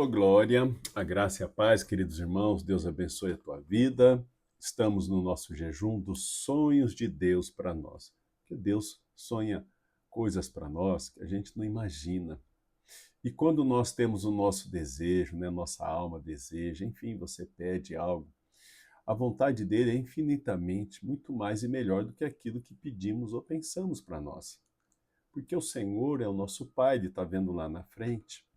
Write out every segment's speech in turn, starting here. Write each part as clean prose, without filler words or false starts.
Ô glória, a graça e a paz, queridos irmãos, Deus abençoe a tua vida. Estamos no nosso jejum dos sonhos de Deus para nós. Porque Deus sonha coisas para nós que a gente não imagina. E quando nós temos o nosso desejo, né, nossa alma deseja, enfim, você pede algo, a vontade dele é infinitamente muito mais e melhor do que aquilo que pedimos ou pensamos para nós. Porque o Senhor é o nosso Pai, Ele está vendo lá na frente.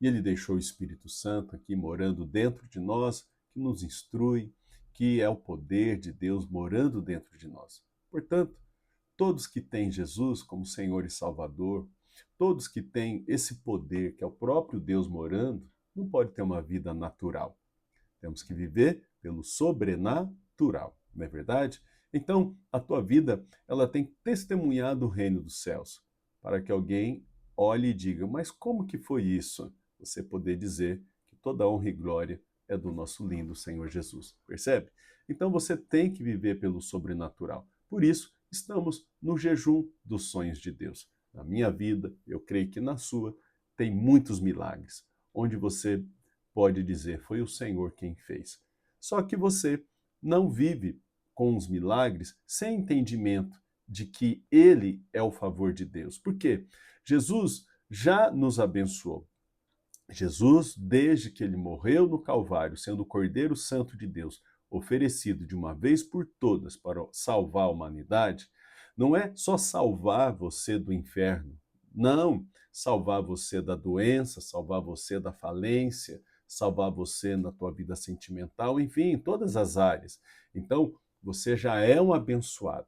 E ele deixou o Espírito Santo aqui morando dentro de nós, que nos instrui, que é o poder de Deus morando dentro de nós. Portanto, todos que têm Jesus como Senhor e Salvador, todos que têm esse poder, que é o próprio Deus morando, não pode ter uma vida natural. Temos que viver pelo sobrenatural, não é verdade? Então, a tua vida, ela tem testemunhado o reino dos céus, para que alguém olhe e diga, mas como que foi isso? Você poder dizer que toda honra e glória é do nosso lindo Senhor Jesus, percebe? Então você tem que viver pelo sobrenatural. Por isso, estamos no jejum dos sonhos de Deus. Na minha vida, eu creio que na sua, tem muitos milagres, onde você pode dizer, foi o Senhor quem fez. Só que você não vive com os milagres sem entendimento de que ele é o favor de Deus. Por quê? Jesus já nos abençoou. Jesus, desde que ele morreu no Calvário, sendo o Cordeiro Santo de Deus, oferecido de uma vez por todas para salvar a humanidade, não é só salvar você do inferno, não, salvar você da doença, salvar você da falência, salvar você na tua vida sentimental, enfim, em todas as áreas. Então, você já é um abençoado,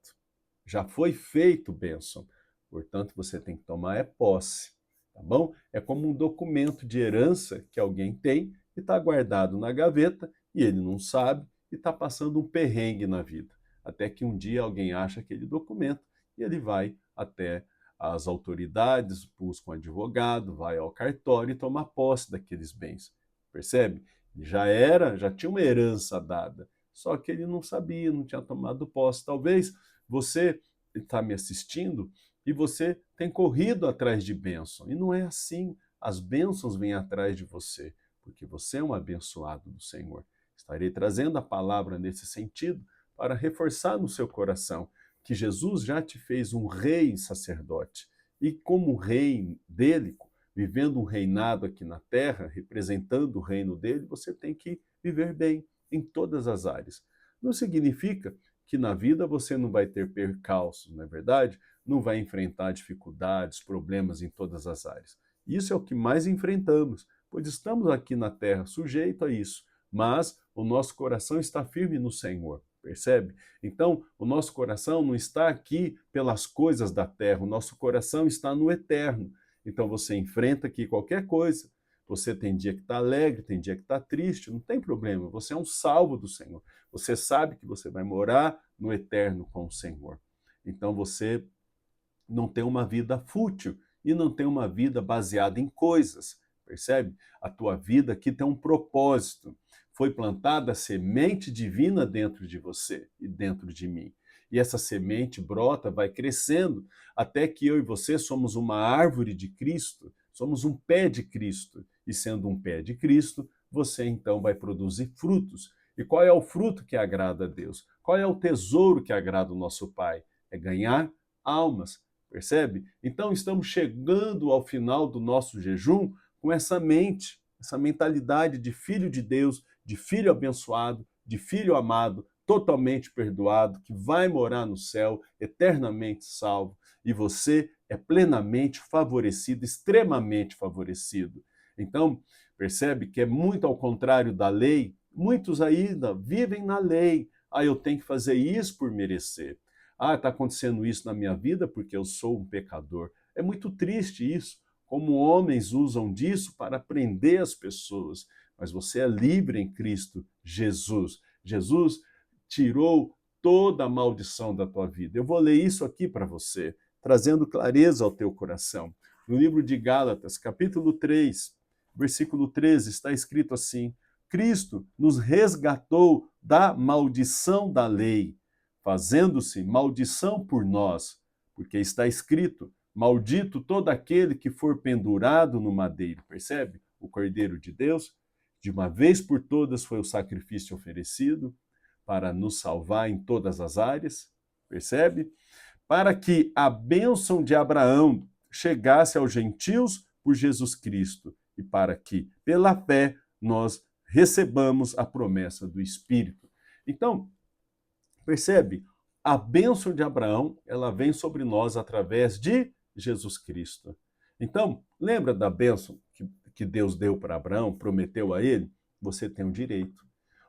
já foi feito bênção, portanto, você tem que tomar posse. Tá bom? É como um documento de herança que alguém tem e está guardado na gaveta e ele não sabe e está passando um perrengue na vida. Até que um dia alguém acha aquele documento e ele vai até as autoridades, busca um advogado, vai ao cartório e toma posse daqueles bens. Percebe? Já tinha uma herança dada, só que ele não sabia, não tinha tomado posse. Talvez você está me assistindo e você tem corrido atrás de bênção. E não é assim. As bênçãos vêm atrás de você, porque você é um abençoado do Senhor. Estarei trazendo a palavra nesse sentido para reforçar no seu coração que Jesus já te fez um rei e sacerdote. E como rei dele, vivendo um reinado aqui na terra, representando o reino dele, você tem que viver bem em todas as áreas. Não significa que na vida você não vai ter percalços, não é verdade? Não vai enfrentar dificuldades, problemas em todas as áreas. Isso é o que mais enfrentamos, pois estamos aqui na terra sujeitos a isso, mas o nosso coração está firme no Senhor, percebe? Então, o nosso coração não está aqui pelas coisas da terra, o nosso coração está no eterno. Então você enfrenta aqui qualquer coisa, você tem dia que está alegre, tem dia que está triste, não tem problema, você é um salvo do Senhor. Você sabe que você vai morar no eterno com o Senhor. Então você não tem uma vida fútil e não tem uma vida baseada em coisas, percebe? A tua vida aqui tem um propósito. Foi plantada a semente divina dentro de você e dentro de mim. E essa semente brota, vai crescendo, até que eu e você somos uma árvore de Cristo, somos um pé de Cristo. E sendo um pé de Cristo, você então vai produzir frutos. E qual é o fruto que agrada a Deus? Qual é o tesouro que agrada o nosso Pai? É ganhar almas. Percebe? Então estamos chegando ao final do nosso jejum com essa mente, essa mentalidade de filho de Deus, de filho abençoado, de filho amado, totalmente perdoado, que vai morar no céu, eternamente salvo, e você é plenamente favorecido, extremamente favorecido. Então, percebe que é muito ao contrário da lei. Muitos ainda vivem na lei. Ah, eu tenho que fazer isso por merecer. Ah, está acontecendo isso na minha vida porque eu sou um pecador. É muito triste isso, como homens usam disso para prender as pessoas. Mas você é livre em Cristo Jesus. Jesus tirou toda a maldição da tua vida. Eu vou ler isso aqui para você, trazendo clareza ao teu coração. No livro de Gálatas, capítulo 3, versículo 13, está escrito assim: Cristo nos resgatou da maldição da lei, fazendo-se maldição por nós, porque está escrito: maldito todo aquele que for pendurado no madeiro. Percebe? o Cordeiro de Deus, de uma vez por todas foi o sacrifício oferecido para nos salvar em todas as áreas, percebe? Para que a bênção de Abraão chegasse aos gentios por Jesus Cristo e para que, pela fé, nós recebamos a promessa do Espírito. Então, percebe? A bênção de Abraão, ela vem sobre nós através de Jesus Cristo. Então, lembra da bênção que Deus deu para Abraão, prometeu a ele? Você tem o direito.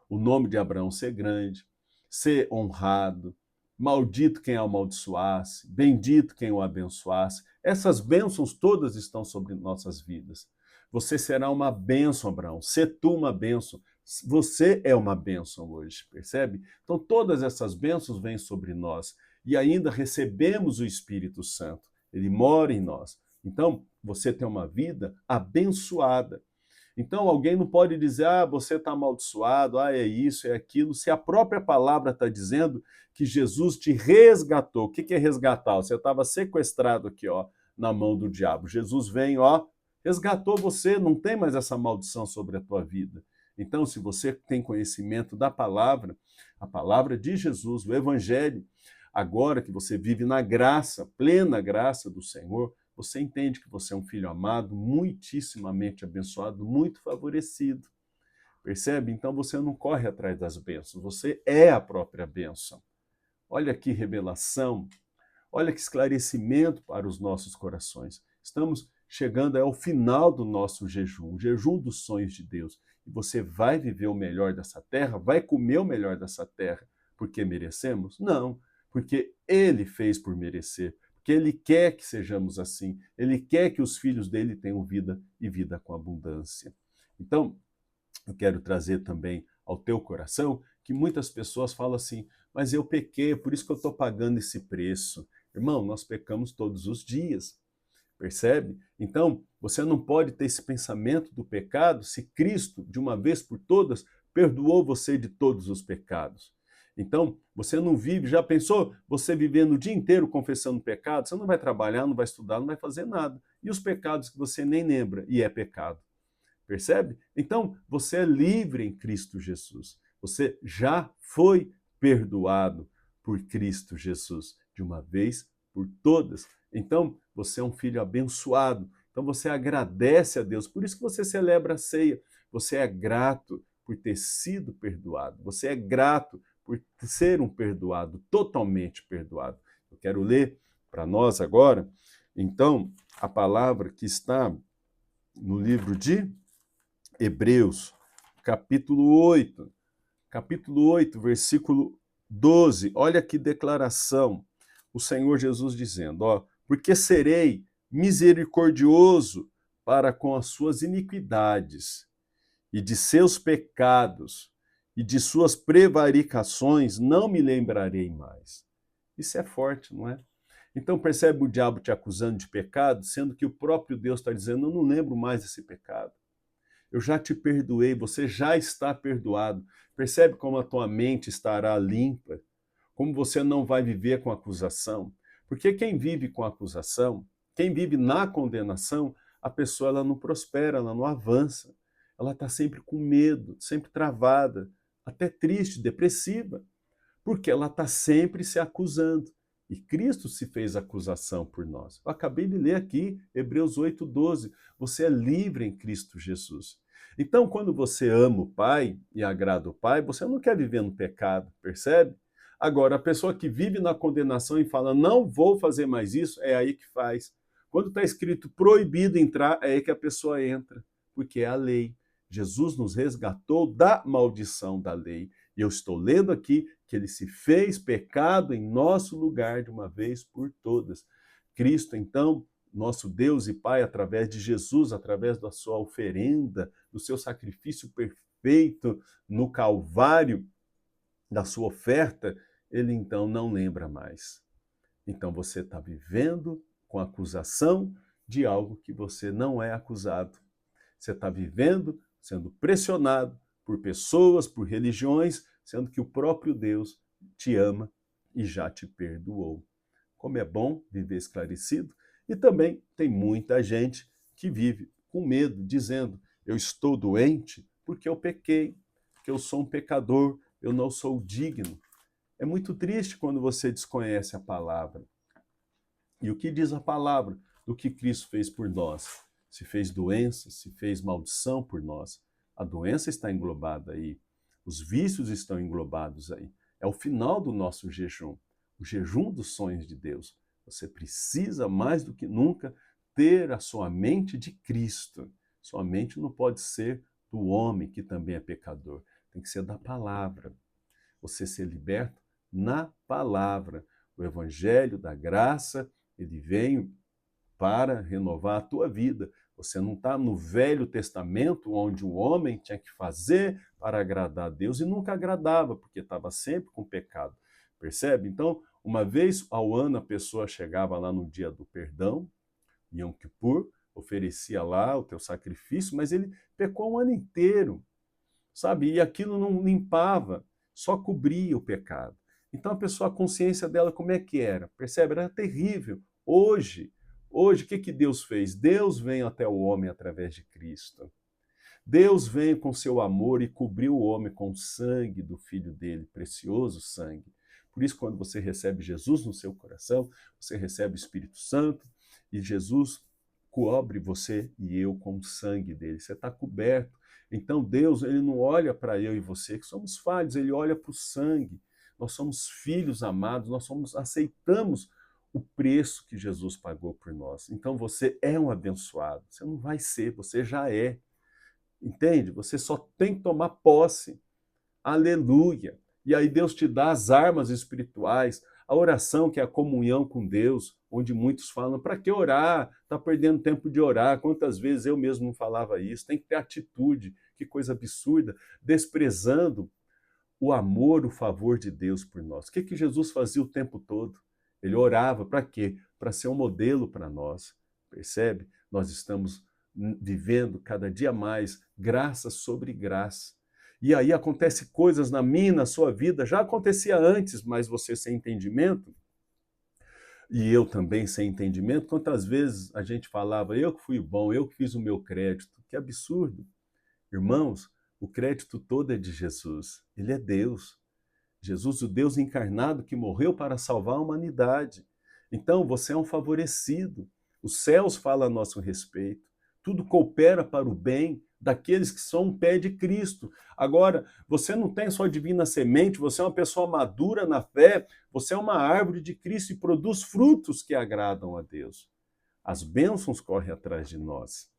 O nome de Abraão ser grande, ser honrado, maldito quem o amaldiçoasse, bendito quem o abençoasse. Essas bênçãos todas estão sobre nossas vidas. Você será uma bênção, Abraão. Se tu uma bênção. Você é uma bênção hoje, percebe? Então todas essas bênçãos vêm sobre nós e ainda recebemos o Espírito Santo. Ele mora em nós. Então você tem uma vida abençoada. Então alguém não pode dizer, você está amaldiçoado, é isso, é aquilo, se a própria palavra está dizendo que Jesus te resgatou. O que é resgatar? Você estava sequestrado aqui, na mão do diabo. Jesus vem, resgatou você, não tem mais essa maldição sobre a tua vida. Então, se você tem conhecimento da palavra, a palavra de Jesus, o Evangelho, agora que você vive na graça, plena graça do Senhor, você entende que você é um filho amado, muitíssimamente abençoado, muito favorecido. Percebe? Então você não corre atrás das bênçãos, você é a própria bênção. Olha que revelação, olha que esclarecimento para os nossos corações. Estamos chegando ao final do nosso jejum, o jejum dos sonhos de Deus. E você vai viver o melhor dessa terra, vai comer o melhor dessa terra, porque merecemos? Não, porque Ele fez por merecer, porque Ele quer que sejamos assim, Ele quer que os filhos dele tenham vida e vida com abundância. Então, eu quero trazer também ao teu coração que muitas pessoas falam assim, mas eu pequei, por isso que eu estou pagando esse preço. Irmão, nós pecamos todos os dias. Percebe? Então, você não pode ter esse pensamento do pecado se Cristo, de uma vez por todas, perdoou você de todos os pecados. Então, você não vive, já pensou? Você vivendo o dia inteiro confessando pecado, você não vai trabalhar, não vai estudar, não vai fazer nada. E os pecados que você nem lembra, e é pecado. Percebe? Então, você é livre em Cristo Jesus. Você já foi perdoado por Cristo Jesus, de uma vez por todas. Então, você é um filho abençoado. Então, você agradece a Deus. Por isso que você celebra a ceia. Você é grato por ter sido perdoado. Você é grato por ser um perdoado, totalmente perdoado. Eu quero ler para nós agora, então, a palavra que está no livro de Hebreus, capítulo 8. Capítulo 8, versículo 12. Olha que declaração. O Senhor Jesus dizendo, porque serei misericordioso para com as suas iniquidades, e de seus pecados, e de suas prevaricações não me lembrarei mais. Isso é forte, não é? Então percebe o diabo te acusando de pecado, sendo que o próprio Deus está dizendo, eu não lembro mais desse pecado. Eu já te perdoei, você já está perdoado. Percebe como a tua mente estará limpa? Como você não vai viver com acusação? Porque quem vive com acusação, quem vive na condenação, a pessoa ela não prospera, ela não avança. Ela está sempre com medo, sempre travada, até triste, depressiva, porque ela está sempre se acusando. E Cristo se fez acusação por nós. Eu acabei de ler aqui, Hebreus 8:12. Você é livre em Cristo Jesus. Então, quando você ama o Pai e agrada o Pai, você não quer viver no pecado, percebe? Agora, a pessoa que vive na condenação e fala, não vou fazer mais isso, é aí que faz. Quando está escrito proibido entrar, é aí que a pessoa entra, porque é a lei. Jesus nos resgatou da maldição da lei. E eu estou lendo aqui que ele se fez pecado em nosso lugar de uma vez por todas. Cristo, então, nosso Deus e Pai, através de Jesus, através da sua oferenda, do seu sacrifício perfeito no Calvário, da sua oferta, ele então não lembra mais. Então você está vivendo com acusação de algo que você não é acusado. Você está vivendo sendo pressionado por pessoas, por religiões, sendo que o próprio Deus te ama e já te perdoou. Como é bom viver esclarecido. E também tem muita gente que vive com medo, dizendo Eu estou doente porque eu pequei, porque eu sou um pecador, eu não sou digno. É muito triste quando você desconhece a palavra. E o que diz a palavra do que Cristo fez por nós? Se fez doença, se fez maldição por nós. A doença está englobada aí. Os vícios estão englobados aí. É o final do nosso jejum. O jejum dos sonhos de Deus. Você precisa, mais do que nunca, ter a sua mente de Cristo. Sua mente não pode ser do homem, que também é pecador. Tem que ser da palavra. Você ser liberto na palavra. O evangelho da graça, ele veio para renovar a tua vida. Você não está no Velho Testamento, onde o homem tinha que fazer para agradar a Deus e nunca agradava, porque estava sempre com pecado. Percebe? Então, uma vez ao ano, a pessoa chegava lá no dia do perdão, Yom Kippur, oferecia lá o teu sacrifício, mas ele pecou um ano inteiro, sabe? E aquilo não limpava, só cobria o pecado. Então a pessoa, a consciência dela, como é que era? Percebe? Era terrível. Hoje, o que Deus fez? Deus veio até o homem através de Cristo. Deus veio com seu amor e cobriu o homem com o sangue do Filho dele, precioso sangue. Por isso, quando você recebe Jesus no seu coração, você recebe o Espírito Santo e Jesus cobre você e eu com o sangue dele. Você está coberto. Então Deus, ele não olha para eu e você, que somos falhos, ele olha para o sangue. Nós somos filhos amados, aceitamos o preço que Jesus pagou por nós. Então você é um abençoado. Você não vai ser, você já é. Entende? Você só tem que tomar posse. Aleluia! E aí Deus te dá as armas espirituais, a oração, que é a comunhão com Deus, onde muitos falam, para que orar? Está perdendo tempo de orar. Quantas vezes eu mesmo não falava isso? Tem que ter atitude, que coisa absurda, desprezando o amor, o favor de Deus por nós. O que Jesus fazia o tempo todo? Ele orava para quê? Para ser um modelo para nós. Percebe? Nós estamos vivendo cada dia mais graça sobre graça. E aí acontece coisas na minha, na sua vida, já acontecia antes, mas você sem entendimento, e eu também sem entendimento, quantas vezes a gente falava, eu que fui bom, eu que fiz o meu crédito. Que absurdo. Irmãos, o crédito todo é de Jesus. Ele é Deus. Jesus, o Deus encarnado que morreu para salvar a humanidade. Então, você é um favorecido. Os céus falam a nosso respeito. Tudo coopera para o bem daqueles que são um pé de Cristo. Agora, você não tem só divina semente, você é uma pessoa madura na fé, você é uma árvore de Cristo e produz frutos que agradam a Deus. As bênçãos correm atrás de nós.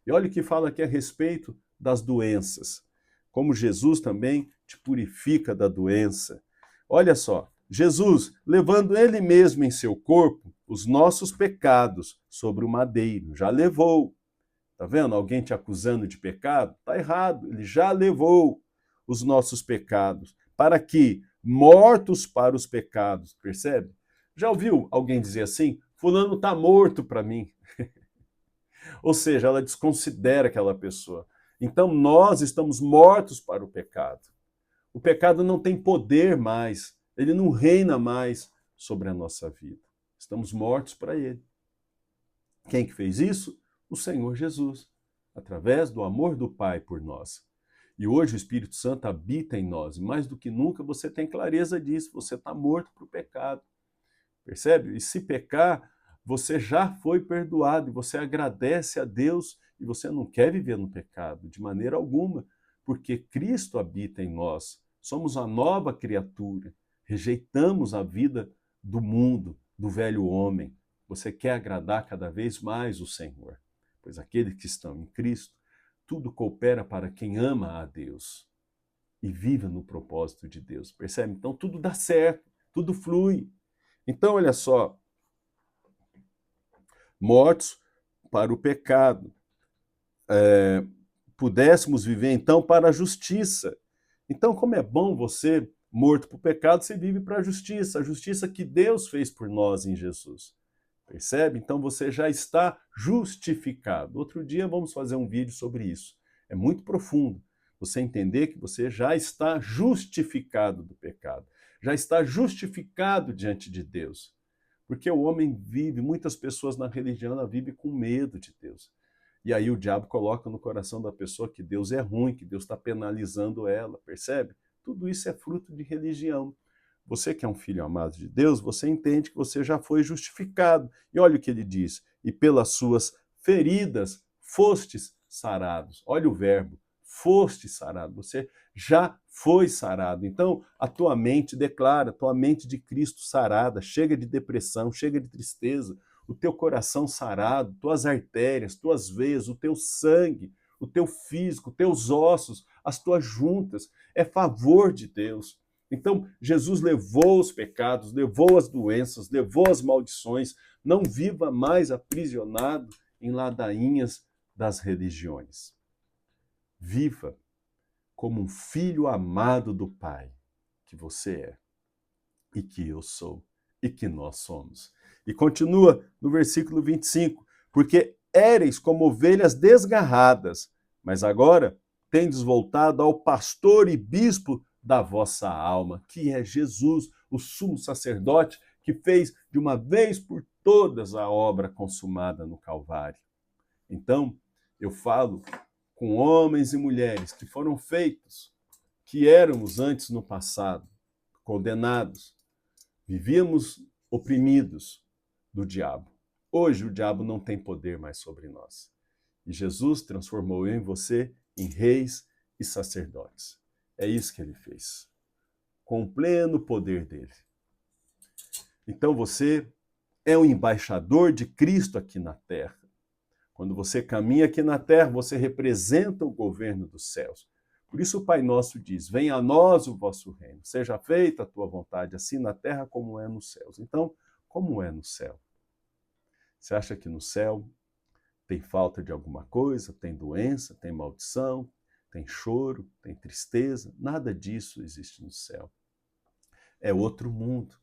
E olha o que fala aqui a respeito das doenças. Como Jesus também te purifica da doença. Olha só, Jesus, levando ele mesmo em seu corpo os nossos pecados sobre o madeiro, já levou. Tá vendo? Alguém te acusando de pecado? Tá errado, ele já levou os nossos pecados, para que, mortos para os pecados, percebe? Já ouviu alguém dizer assim? Fulano tá morto para mim. Ou seja, ela desconsidera aquela pessoa. Então nós estamos mortos para o pecado. O pecado não tem poder mais, ele não reina mais sobre a nossa vida. Estamos mortos para ele. Quem que fez isso? O Senhor Jesus, através do amor do Pai por nós. E hoje o Espírito Santo habita em nós. Mais do que nunca você tem clareza disso, você está morto para o pecado. Percebe? E se pecar, você já foi perdoado e você agradece a Deus e você não quer viver no pecado de maneira alguma, porque Cristo habita em nós. Somos a nova criatura. Rejeitamos a vida do mundo, do velho homem. Você quer agradar cada vez mais o Senhor, pois aqueles que estão em Cristo, tudo coopera para quem ama a Deus e vive no propósito de Deus. Percebe? Então tudo dá certo, tudo flui. Então, olha só, mortos para o pecado, pudéssemos viver então para a justiça. Então, como é bom você, morto para o pecado, você vive para a justiça que Deus fez por nós em Jesus. Percebe? Então você já está justificado. Outro dia vamos fazer um vídeo sobre isso. É muito profundo. Você entender que você já está justificado do pecado. Já está justificado diante de Deus. Porque o homem vive, muitas pessoas na religião vivem com medo de Deus. E aí o diabo coloca no coração da pessoa que Deus é ruim, que Deus está penalizando ela, percebe? Tudo isso é fruto de religião. Você que é um filho amado de Deus, você entende que você já foi justificado. E olha o que ele diz: e pelas suas feridas fostes sarados. Olha o verbo, foste sarado. Você já foi sarado. Então, a tua mente declara, a tua mente de Cristo sarada, chega de depressão, chega de tristeza, o teu coração sarado, tuas artérias, tuas veias, o teu sangue, o teu físico, teus ossos, as tuas juntas, é favor de Deus. Então, Jesus levou os pecados, levou as doenças, levou as maldições. Não viva mais aprisionado em ladainhas das religiões. Viva como um filho amado do Pai, que você é, e que eu sou, e que nós somos. E continua no versículo 25, porque éreis como ovelhas desgarradas, mas agora tendes voltado ao pastor e bispo da vossa alma, que é Jesus, o sumo sacerdote, que fez de uma vez por todas a obra consumada no Calvário. Então, eu falo com homens e mulheres que foram feitos, que éramos antes no passado, condenados, vivíamos oprimidos do diabo. Hoje o diabo não tem poder mais sobre nós. E Jesus transformou eu e você em reis e sacerdotes. É isso que ele fez, com o pleno poder dele. Então você é um embaixador de Cristo aqui na terra. Quando você caminha aqui na terra, você representa o governo dos céus. Por isso o Pai Nosso diz: venha a nós o vosso reino, seja feita a tua vontade, assim na terra como é nos céus. Então, como é no céu? Você acha que no céu tem falta de alguma coisa, tem doença, tem maldição, tem choro, tem tristeza? Nada disso existe no céu. É outro mundo,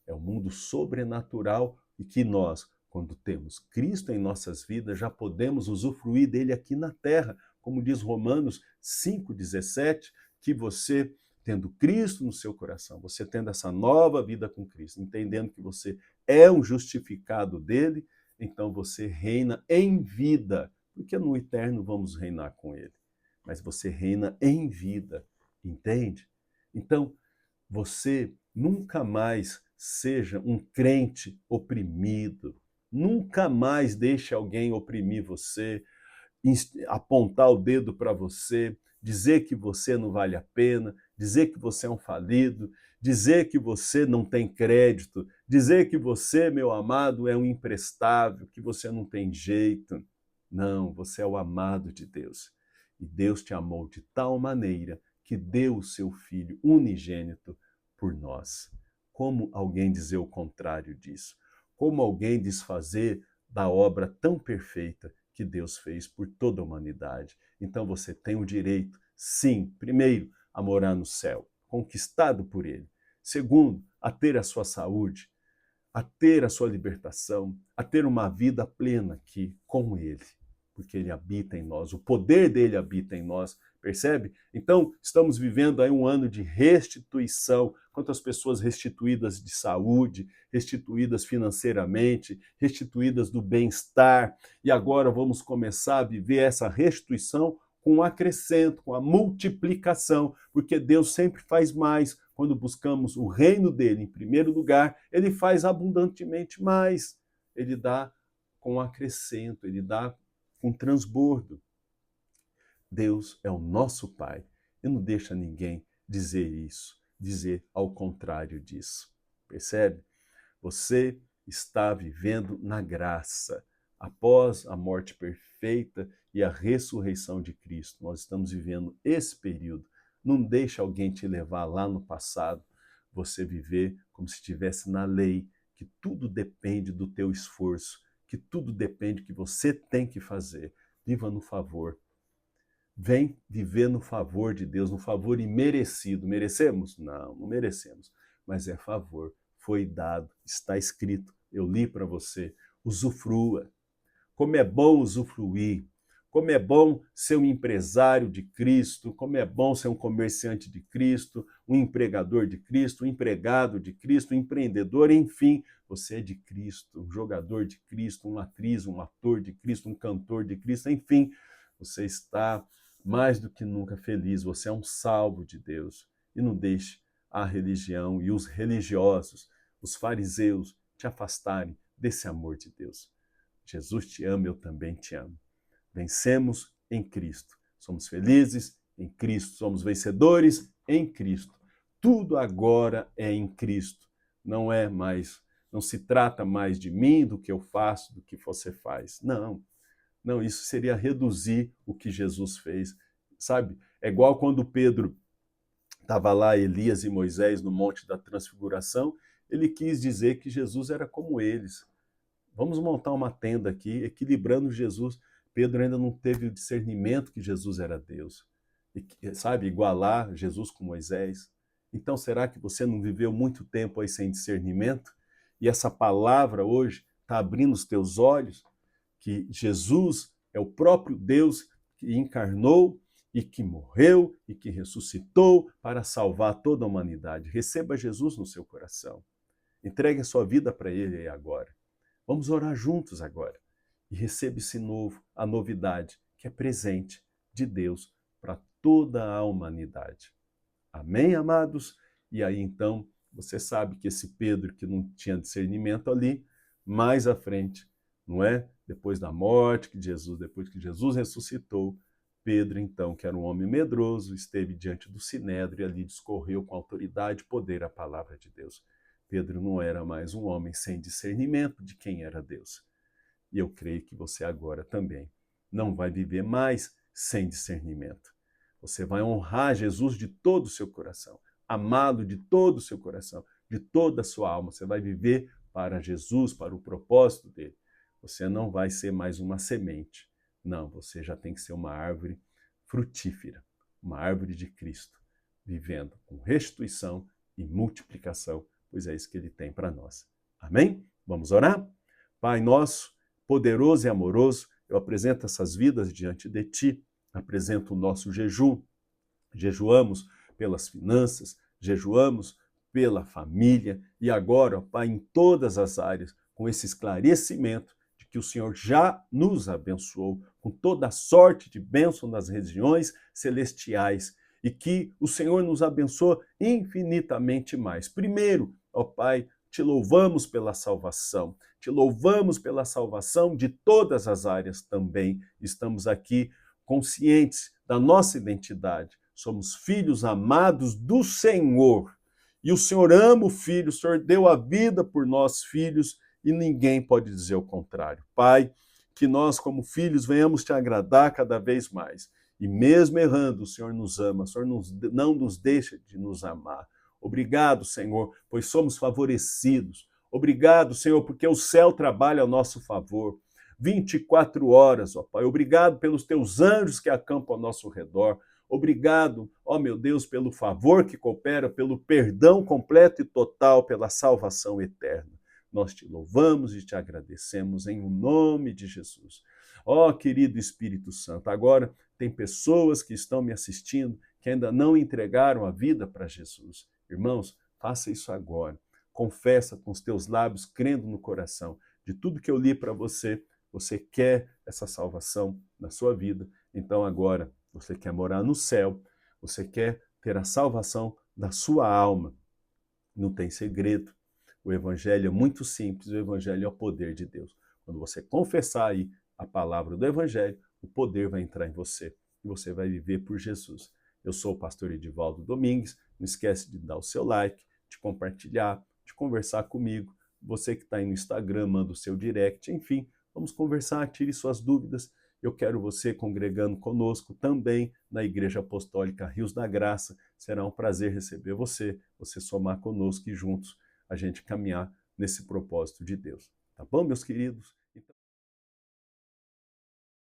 é um mundo sobrenatural e que nós, quando temos Cristo em nossas vidas, já podemos usufruir dele aqui na terra, como diz Romanos 5,17, que você, tendo Cristo no seu coração, você tendo essa nova vida com Cristo, entendendo que você é um justificado dele, então você reina em vida, porque no eterno vamos reinar com ele, mas você reina em vida, entende? Então, você nunca mais seja um crente oprimido. Nunca mais deixe alguém oprimir você, apontar o dedo para você, dizer que você não vale a pena, dizer que você é um falido, dizer que você não tem crédito, dizer que você, meu amado, é um imprestável, que você não tem jeito. Não, você é o amado de Deus. E Deus te amou de tal maneira que deu o seu Filho unigênito por nós. Como alguém dizer o contrário disso? Como alguém desfazer da obra tão perfeita que Deus fez por toda a humanidade? Então você tem o direito, sim, primeiro, a morar no céu, conquistado por Ele. Segundo, a ter a sua saúde, a ter a sua libertação, a ter uma vida plena aqui com Ele, porque Ele habita em nós, o poder dele habita em nós, percebe? Então, estamos vivendo aí um ano de restituição. Quantas pessoas restituídas de saúde, restituídas financeiramente, restituídas do bem-estar, e agora vamos começar a viver essa restituição com um acrescento, com a multiplicação, porque Deus sempre faz mais. Quando buscamos o reino dele em primeiro lugar, ele faz abundantemente mais. Ele dá com acrescento, ele dá com transbordo. Deus é o nosso Pai e não deixa ninguém dizer isso, dizer ao contrário disso. Percebe? Você está vivendo na graça. Após a morte perfeita e a ressurreição de Cristo, nós estamos vivendo esse período. Não deixe alguém te levar lá no passado, você viver como se estivesse na lei, que tudo depende do teu esforço, que tudo depende do que você tem que fazer. Viva no favor. Vem viver no favor de Deus, no favor imerecido. Merecemos? Não, não merecemos, mas é favor. Foi dado, está escrito, eu li para você. Usufrua. Como é bom usufruir, como é bom ser um empresário de Cristo, como é bom ser um comerciante de Cristo, um empregador de Cristo, um empregado de Cristo, um empreendedor, enfim, você é de Cristo, um jogador de Cristo, uma atriz, um ator de Cristo, um cantor de Cristo, enfim, você está mais do que nunca feliz, você é um salvo de Deus. E não deixe a religião e os religiosos, os fariseus, te afastarem desse amor de Deus. Jesus te ama, eu também te amo. Vencemos em Cristo. Somos felizes em Cristo. Somos vencedores em Cristo. Tudo agora é em Cristo. Não se trata mais de mim, do que eu faço, do que você faz. Não, isso seria reduzir o que Jesus fez. Sabe? É igual quando Pedro estava lá, Elias e Moisés, no Monte da Transfiguração, ele quis dizer que Jesus era como eles. Vamos montar uma tenda aqui, equilibrando Jesus. Pedro ainda não teve o discernimento que Jesus era Deus. E, sabe, igualar Jesus com Moisés. Então, será que você não viveu muito tempo aí sem discernimento? E essa palavra hoje está abrindo os teus olhos? Que Jesus é o próprio Deus que encarnou e que morreu e que ressuscitou para salvar toda a humanidade. Receba Jesus no seu coração. Entregue a sua vida para Ele aí agora. Vamos orar juntos agora. E receba esse novo, a novidade, que é presente de Deus para toda a humanidade. Amém, amados? E aí, então, você sabe que esse Pedro, que não tinha discernimento ali, mais à frente, não é? Depois da morte depois que Jesus ressuscitou, Pedro, então, que era um homem medroso, esteve diante do Sinédrio e ali discorreu com autoridade e poder a palavra de Deus. Pedro não era mais um homem sem discernimento de quem era Deus. E eu creio que você agora também não vai viver mais sem discernimento. Você vai honrar Jesus de todo o seu coração, amá-lo de todo o seu coração, de toda a sua alma. Você vai viver para Jesus, para o propósito dele. Você não vai ser mais uma semente. Não, você já tem que ser uma árvore frutífera, uma árvore de Cristo, vivendo com restituição e multiplicação, pois é isso que ele tem para nós. Amém? Vamos orar? Pai nosso, poderoso e amoroso, eu apresento essas vidas diante de ti, apresento o nosso jejum. Jejuamos pelas finanças, jejuamos pela família e agora, ó Pai, em todas as áreas, com esse esclarecimento de que o Senhor já nos abençoou com toda a sorte de bênção nas regiões celestiais e que o Senhor nos abençoa infinitamente mais. Primeiro, ó Pai, te louvamos pela salvação. Te louvamos pela salvação de todas as áreas também. Estamos aqui conscientes da nossa identidade. Somos filhos amados do Senhor. E o Senhor ama o Filho, o Senhor deu a vida por nós, filhos, e ninguém pode dizer o contrário. Pai, que nós, como filhos, venhamos te agradar cada vez mais. E mesmo errando, o Senhor nos ama, o Senhor não nos deixa de nos amar. Obrigado, Senhor, pois somos favorecidos. Obrigado, Senhor, porque o céu trabalha ao nosso favor. 24 horas, ó Pai. Obrigado pelos teus anjos que acampam ao nosso redor. Obrigado, ó meu Deus, pelo favor que coopera, pelo perdão completo e total, pela salvação eterna. Nós te louvamos e te agradecemos em nome de Jesus. Ó querido Espírito Santo, agora tem pessoas que estão me assistindo que ainda não entregaram a vida para Jesus. Irmãos, faça isso agora. Confessa com os teus lábios, crendo no coração. De tudo que eu li para você, você quer essa salvação na sua vida. Então agora, você quer morar no céu, você quer ter a salvação da sua alma. Não tem segredo. O evangelho é muito simples, o evangelho é o poder de Deus. Quando você confessar aí a palavra do evangelho, o poder vai entrar em você e você vai viver por Jesus. Eu sou o pastor Edivaldo Domingues. Não esquece de dar o seu like, de compartilhar, de conversar comigo. Você que está aí no Instagram, manda o seu direct. Enfim, vamos conversar, tire suas dúvidas. Eu quero você congregando conosco também na Igreja Apostólica Rios da Graça. Será um prazer receber você somar conosco e juntos a gente caminhar nesse propósito de Deus. Tá bom, meus queridos?